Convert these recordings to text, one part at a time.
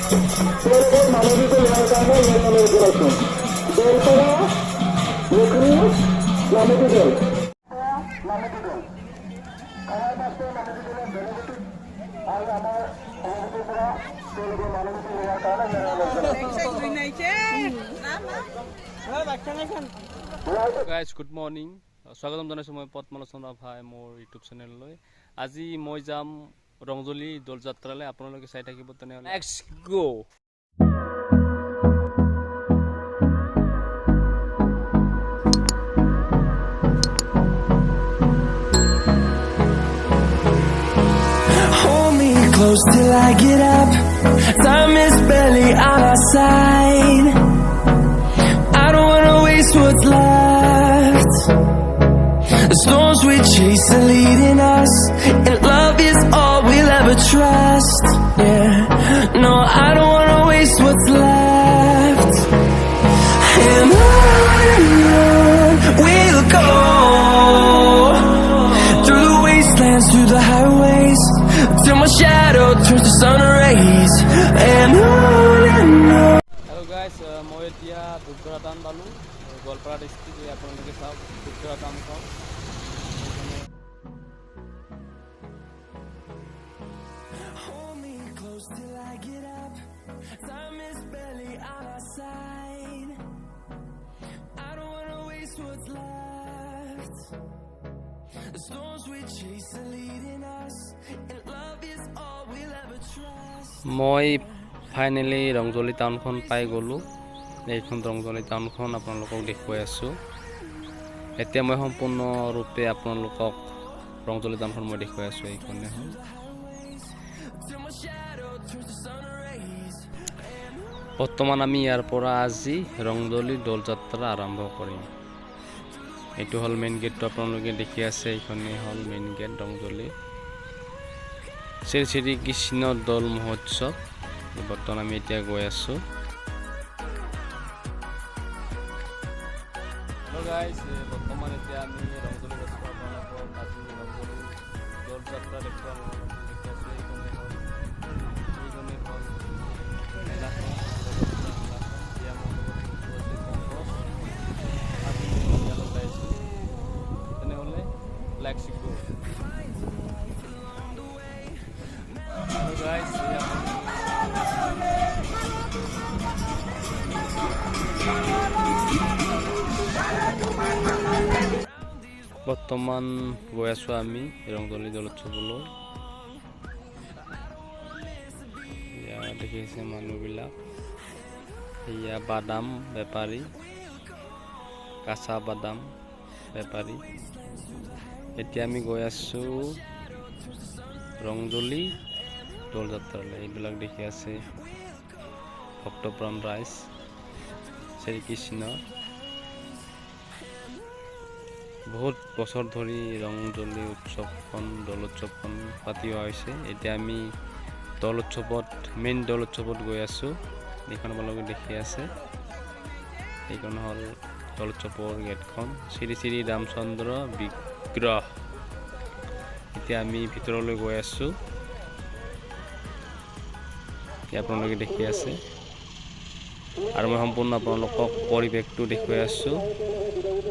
মানবিক কারণে নির্মাণের করেছেন বেলতলা লক্ষ্মী মানবিক দল মানবিক দল আমার পাশে মানবিক দলের বেনিফিট আর আমার সভাপতিরা তেলুগু মানবিক হওয়ার কারণে গাইজ গুড মৰ্ণিং স্বাগতম জনাইছোঁ মই পদ্মল চন্দ্ৰ ভাই মোৰ ইউটিউব চেনেললৈ আজি মই যাম ৰংজলি দৌল যাত্ৰালৈ আপোনালোকে চাই থাকিব তেনেহ'লে let's go Hold me close till I get up. Time is barely on our side. I don't wanna waste what's left. The storms we chase are leading us, and love is all we'll ever trust. Yeah, no, I don't wanna waste what's left. And on we'll go, through the wastelands, through the highways, till my shadow turns to sun rays. And on. Hello' guys মই এতিয়া দুধৰা town পালোঁ Goalpara district আপোনালোকে চাওক দুধৰা টাউনখন Hold me close till I get up. Time is barely on our side. I don't wanna waste what's left. The storms we chase are leading us, and love is all we'll ever trust. মই finally ৰংজলি টাউনখন পাই গ'লোঁ এইখন ৰংজলি টাউনখন আপোনালোকক দেখুৱাই আছোঁ এতিয়া মই সম্পূৰ্ণৰূপে আপোনালোকক ৰংজলি টাউনখন মই দেখুৱাই আছোঁ এইখনে হ'ল Till my shadow turns to sun rays. বৰ্তমান আমি ইয়াৰ পৰা আজি ৰংজলি দৌল যাত্ৰা আৰম্ভ কৰিম এইটো হ'ল মেইন গেটটো আপোনালোকে দেখি আছে এইখনেই হ'ল মেইন গেট ৰংজলি শ্ৰী শ্ৰী কৃষ্ণ দৌল মহোৎসৱ বৰ্তমান আমি এতিয়া গৈ আছোঁ হেল্ল' গাইজ বৰ্তমান এতিয়া আমি ৰংজলি যাত্ৰা আপোনালোকক আজি ৰংজলি দৌল যাত্ৰা দেখুৱাম দেখি আছোঁ এইখনেই হ'ল তেনেহ'লে let's go guys বৰ্তমান গৈ আছোঁ আমি ৰংজলি দৌল উৎসৱলৈ এয়া দেখিছে মানুহবিলাক এয়া বাদাম বেপাৰী কাঁচা বাদাম বেপাৰী এতিয়া আমি গৈ আছোঁ ৰংজলি দৌল যাত্ৰালৈ এইবিলাক দেখি আছে ভক্তপ্ৰাণ ৰাইজ শ্ৰীকৃষ্ণ বহুত বছৰ ধৰি ৰংজলি উৎসৱখন দৌল উৎসৱখন পাতি হোৱা হৈছে এতিয়া আমি দৌল উৎসৱত মেইন দৌল উৎসৱত গৈ আছোঁ এইখন আপোনালোকে দেখি আছে এইখন হ'ল দৌল উৎসৱৰ গেটখন শ্ৰী শ্ৰী ৰামচন্দ্ৰ বিগ্ৰহ এতিয়া আমি ভিতৰলৈ গৈ আছোঁ আপোনালোকে দেখি আছে আৰু মই সম্পূৰ্ণ আপোনালোকক পৰিৱেশটো দেখুৱাই আছোঁ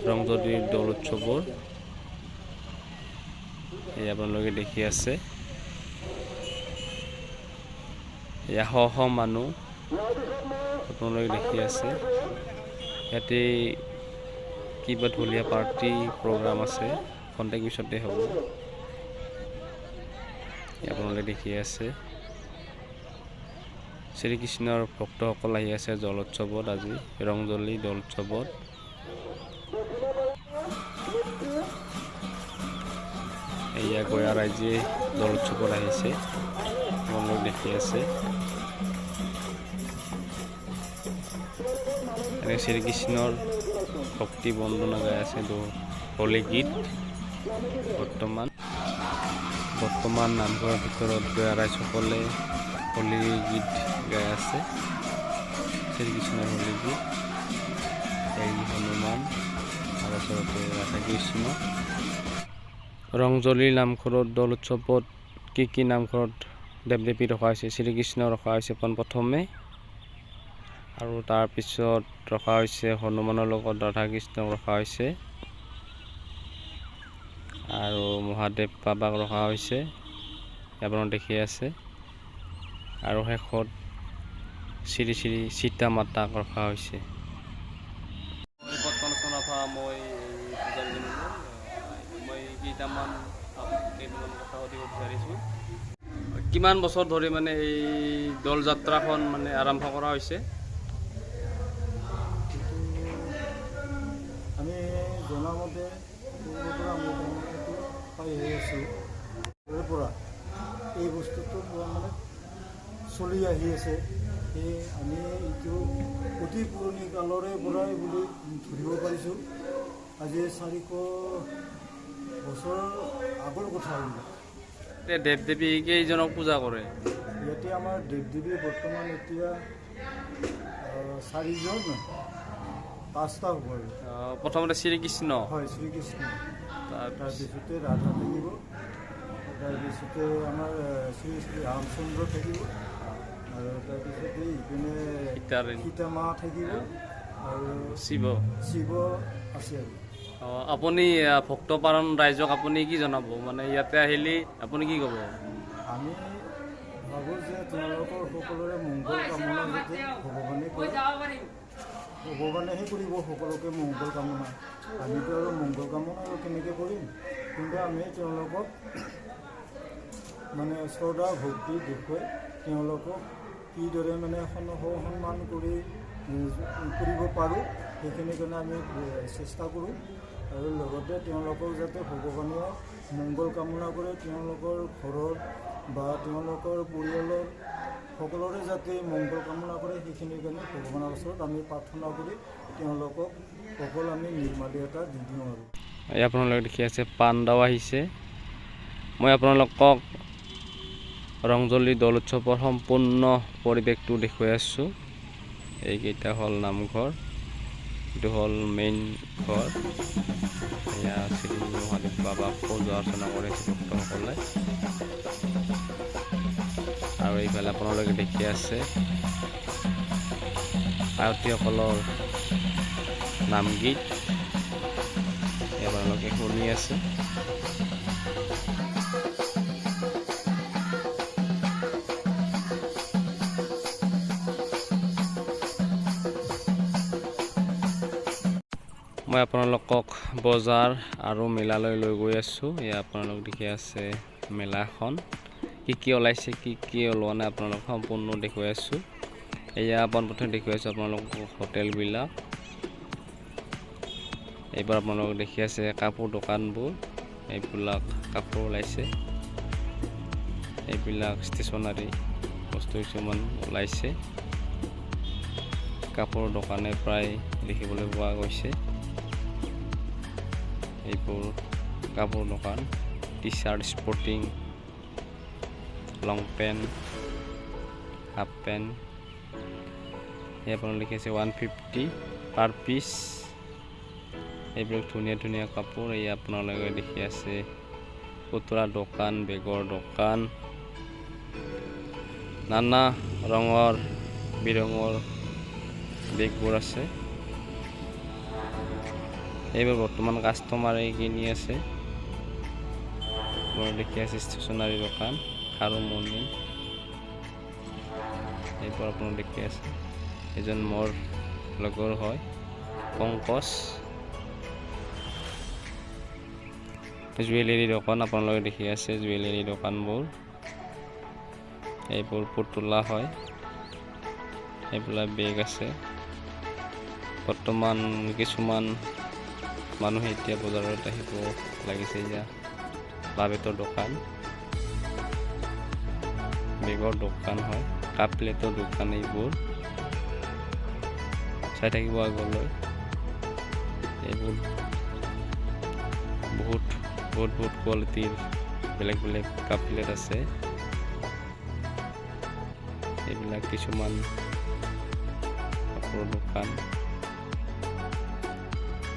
ৰংজলি দৌল উৎসৱৰ এই আপোনালোকে দেখি আছে এয়া শ শ মানুহ আপোনালোকে দেখি আছে ইয়াতে কিবা ঢুলীয়া পাৰ্টি প্ৰগ্ৰাম আছে খন্তেক পিছতে হ'ব আপোনালোকে দেখি আছে শ্ৰীকৃষ্ণৰ ভক্তসকল আহি আছে দৌল উৎসৱত আজি ৰংজলি দৌল উৎসৱত এয়া গঞা ৰাইজে দৌল উৎসৱত আহিছে আপোনালোকে দেখি আছে এনে শ্ৰীকৃষ্ণৰ ভক্তি বন্দনা গাই আছে হোলী গীত বৰ্তমান নামঘৰৰ ভিতৰত গঞা ৰাইজসকলে হোলী গীত গাই আছে শ্ৰীকৃষ্ণৰ হোলী গীত এই হনুমান আৰু ওচৰতে ৰাধাকৃষ্ণ ৰংজলি নামঘৰত দৌল উৎসৱত কি নামঘৰত দেৱ দেৱী ৰখা হৈছে, শ্ৰীকৃষ্ণ ৰখা হৈছে পোনপ্ৰথমে, আৰু তাৰপিছত ৰখা হৈছে হনুমানৰ লগত ৰাধা কৃষ্ণক ৰখা হৈছে, আৰু মহাদেৱ বাবাক ৰখা হৈছে আপোনালোকে দেখি আছে, আৰু শেষত শ্ৰী শ্ৰী সীতা মাতাক ৰখা হৈছে। মই কেইটামান কথা সুধিব বিচাৰিছোঁ, কিমান বছৰ ধৰি মানে এই দৌল যাত্ৰাখন মানে আৰম্ভ কৰা হৈছে? আমি জনামতে আমি পাই আছোঁ তাৰ পৰা এই বস্তুটো মানে চলি আহি আছে। এই আমি এইটো অতি পুৰণি কালৰে পৰাই বুলি ধৰিব পাৰিছোঁ। আজি 400 বছৰ আগৰ কথা এইবিলাক। দেৱ দেৱী কেইজনক পূজা কৰে? ইয়াতে আমাৰ দেৱ দেৱী বৰ্তমান এতিয়া 4জন 5টা হ'ব আৰু। প্ৰথমতে শ্ৰীকৃষ্ণ, হয়, শ্ৰীকৃষ্ণ, তাৰপিছত তাৰপিছতে ৰাধা থাকিব, তাৰপিছতে আমাৰ শ্ৰী শ্ৰী ৰামচন্দ্ৰ থাকিব, আৰু তাৰপিছতে ইপিনে সীতা মা থাকিব, আৰু শিৱ আছে আৰু। আপুনি ভক্তপাৰণ ৰাইজক আপুনি কি জনাব, মানে ইয়াতে আহিলে আপুনি কি ক'ব? আমি ভাবোঁ যে তেওঁলোকৰ সকলোৰে মংগল কামনা যাতে ভগৱানে কৰে, ভগৱানেহে কৰিব সকলোকে মংগল কামনা। আমিতো আৰু মংগল কামনা আৰু কেনেকৈ কৰিম, কিন্তু আমি তেওঁলোকক মানে শ্ৰদ্ধা ভক্তি দেখুৱাই তেওঁলোকক কিদৰে মানে সন্মান কৰিব পাৰোঁ সেইখিনি কাৰণে আমি চেষ্টা কৰোঁ, আৰু লগতে তেওঁলোকক যাতে ভগৱানে মংগল কামনা কৰে, তেওঁলোকৰ ঘৰৰ বা তেওঁলোকৰ পৰিয়ালৰ সকলোৰে যাতে মংগল কামনা কৰে সেইখিনিৰ কাৰণে ভগৱানৰ ওচৰত আমি প্ৰাৰ্থনা কৰি তেওঁলোকক অকল আমি নিৰ্মালি এটা দি দিওঁ আৰু। আপোনালোকে দেখি আছে পাণ্ডাও আহিছে। মই আপোনালোকক ৰংজলী দৌল উৎসৱৰ সম্পূৰ্ণ পৰিৱেশটো দেখুৱাই আছোঁ। এইকেইটা হ'ল নামঘৰ, এইটো হ'ল মেইন ঘৰ। এয়া শ্ৰী মহাদেৱ বাবাক পূজা অৰ্চনা কৰিছে ভক্তসকলে, আৰু এইফালে আপোনালোকে দেখি আছে আয়তীসকলৰ নামগীত আপোনালোকে শুনি আছে। মই আপোনালোকক বজাৰ আৰু মেলালৈ লৈ গৈ আছোঁ। এয়া আপোনালোক দেখি আছে মেলাখন, কি ওলাইছে কি ওলোৱা নাই আপোনালোক সম্পূৰ্ণ দেখুৱাই আছোঁ। এয়া পোনপ্ৰথমে দেখুৱাই আছোঁ আপোনালোকক হোটেলবিলাক। এইবাৰ আপোনালোক দেখি আছে কাপোৰ দোকানবোৰ, এইবিলাক কাপোৰ ওলাইছে, এইবিলাক ষ্টেচনাৰী বস্তু কিছুমান ওলাইছে। কাপোৰৰ দোকানে প্ৰায় দেখিবলৈ পোৱা গৈছে। এইবোৰ কাপোৰ দোকান, টি চাৰ্ট, স্পৰ্টিং, লং পেণ্ট, হাফ পেণ্ট। এই আপোনালোকে দেখি আছে 150 পাৰ পিচ। এইবিলাক ধুনীয়া ধুনীয়া কাপোৰ। এই আপোনালোকে দেখি আছে পুতলা দোকান, বেগৰ দোকান, নানা ৰঙৰ বিৰঙৰ বেগবোৰ আছে। এইবোৰ বৰ্তমান কাষ্টমাৰে কিনি আছে। দেখি আছে ষ্টেচনাৰী দোকান, খাৰু মণি। এইবোৰ আপোনালোকে দেখি আছে, এজন মোৰ লগৰ হয় পংকজ। জুৱেলাৰী দোকান আপোনালোকে দেখি আছে, জুৱেলাৰী দোকানবোৰ। এইবোৰ পুতলা হয়, এইবিলাক বেগ আছে। বৰ্তমান কিছুমান মানুহে এতিয়া বজাৰত আহিব লাগিছে। এতিয়া বাবেতৰ দোকান, বেগৰ দোকান হয়, কাপ প্লেটৰ দোকান। এইবোৰ চাই থাকিব আগলৈ। এইবোৰ বহুত কোৱালিটিৰ বেলেগ বেলেগ কাপ প্লেট আছে। এইবিলাক কিছুমান কাপোৰৰ দোকান,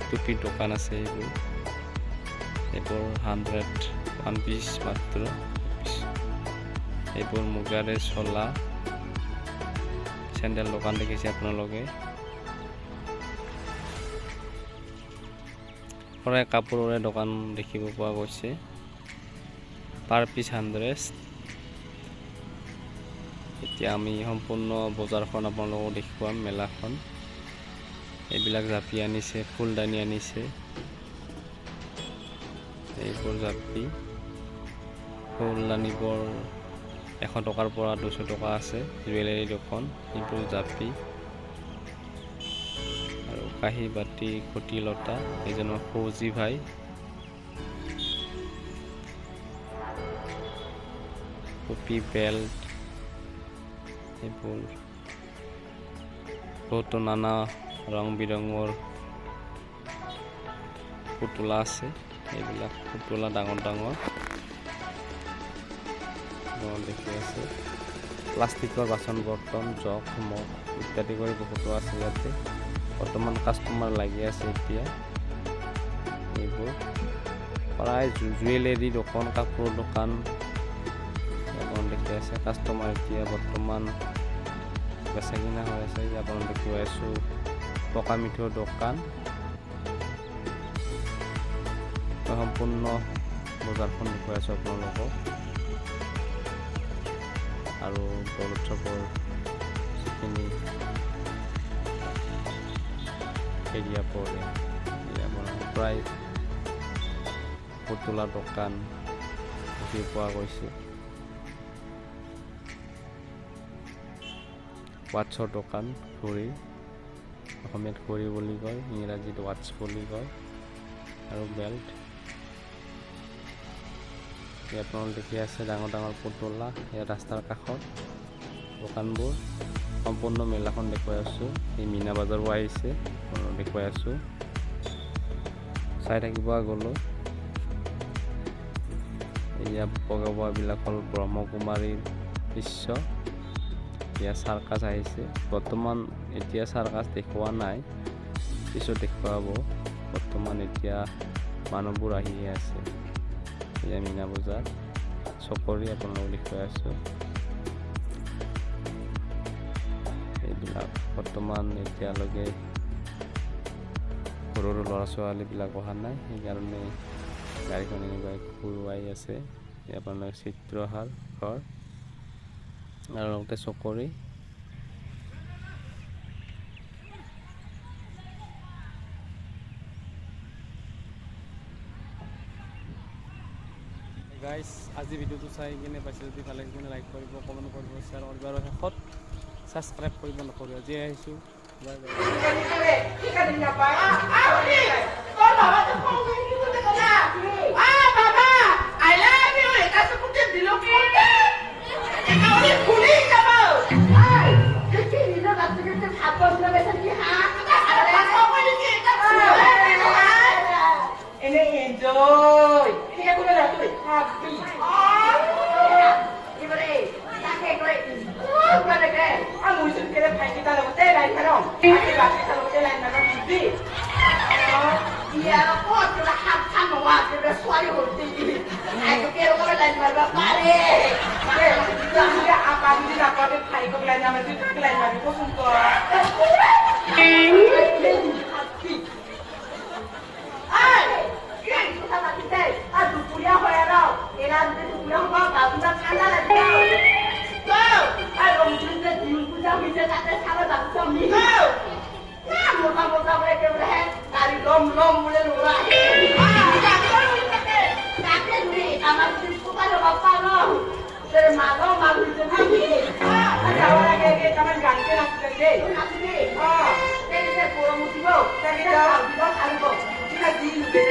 টুপিৰ দোকান আছে। এইবোৰ 100 1 পিচ মাত্ৰ। এইবোৰ মুগাৰে চলা চেণ্ডেল দোকান দেখিছে আপোনালোকে। প্ৰায় কাপোৰৰে দোকান দেখিব পোৱা গৈছে। পাৰ পিচ 100। এতিয়া আমি সম্পূৰ্ণ বজাৰখন আপোনালোকক দেখুৱাম, মেলাখন। এইবিলাক জাপি আনিছে, ফুলদানি আনিছে। এইবোৰ জাপি ফুলদানিবোৰ 100 টকাৰ পৰা 200 টকা আছে। জুৱেলাৰী দোকান, এইবোৰ জাপি আৰু কাঁহী বাতি, খুঁটি লতা, এইজনৰ ফৌজি ভাই। টুপি, বেল্ট, এইবোৰ বহুতো নানা ৰং বিৰঙৰ পুতলা আছে। এইবিলাক পুতলা ডাঙৰ ডাঙৰ দেখি আছে। প্লাষ্টিকৰ বাচন বৰ্তন, জগ, মগ ইত্যাদি কৰি বহুতো আছে ইয়াতে। বৰ্তমান কাষ্টমাৰ লাগি আছে এতিয়া। এইবোৰ প্ৰায় জুৱেলাৰী দোকান, কাপোৰৰ দোকান দেখি আছে। কাষ্টমাৰ এতিয়া বৰ্তমান বেচা কিনা হৈ আছে। আপোনালোকে দেখুৱাই আছোঁ পকা মিঠৈৰ দোকান। সম্পূৰ্ণ বজাৰখন দেখুৱাই আছোঁ আপোনালোকক। আৰু দৌল উৎসৱৰ যিখিনি এৰিয়া পৰে, প্ৰায় পুতলা দোকান দেখি পোৱা গৈছে। ৱাটছৰ দোকান, ঘড়ী, অসমীয়াত ঘড়ী বুলি কয়, ইংৰাজীত ৱাটছ বুলি কয়, আৰু বেল্ট। ইয়াত আপোনালোকে দেখি আছে ডাঙৰ ডাঙৰ পুতলা। ইয়াত ৰাস্তাৰ কাষত দোকানবোৰ। সম্পূৰ্ণ মেলাখন দেখুৱাই আছোঁ। এই মীনা বজাৰো আহিছে, দেখুৱাই আছোঁ। চাই থাকিব আগলৈ। এয়া বগাবোৱাবিলাক হ'ল ব্ৰহ্মকুমাৰীৰ দৃশ্য। এতিয়া চাৰ্কাছ আহিছে। বৰ্তমান এতিয়া চাৰ্কাছ দেখুওৱা নাই, পিছত দেখুৱাব। বৰ্তমান এতিয়া মানুহবোৰ আহিয়ে আছে। এয়া মীনা বজাৰ চকৰি আপোনালোকক দেখুৱাই আছোঁ। এইবিলাক বৰ্তমান এতিয়ালৈকে সৰু সৰু ল'ৰা ছোৱালীবিলাক অহা নাই, সেইকাৰণে গাড়ীখন এনেকুৱা ঘূৰুৱাই আছে। আপোনালোকে চিত্ৰহাৰ ঘৰ আৰু লগতে চকৰি। গাইজ, আজি ভিডিঅ'টো চাই কিনে পাইছে যদি ভালে কিনে লাইক কৰিব, কমেণ্ট কৰিব, শ্বেয়াৰ কৰিব আৰু শেষত ছাবস্ক্ৰাইব কৰিব নকৰিব। আজি আহিছোঁ, বাই বাই। Kita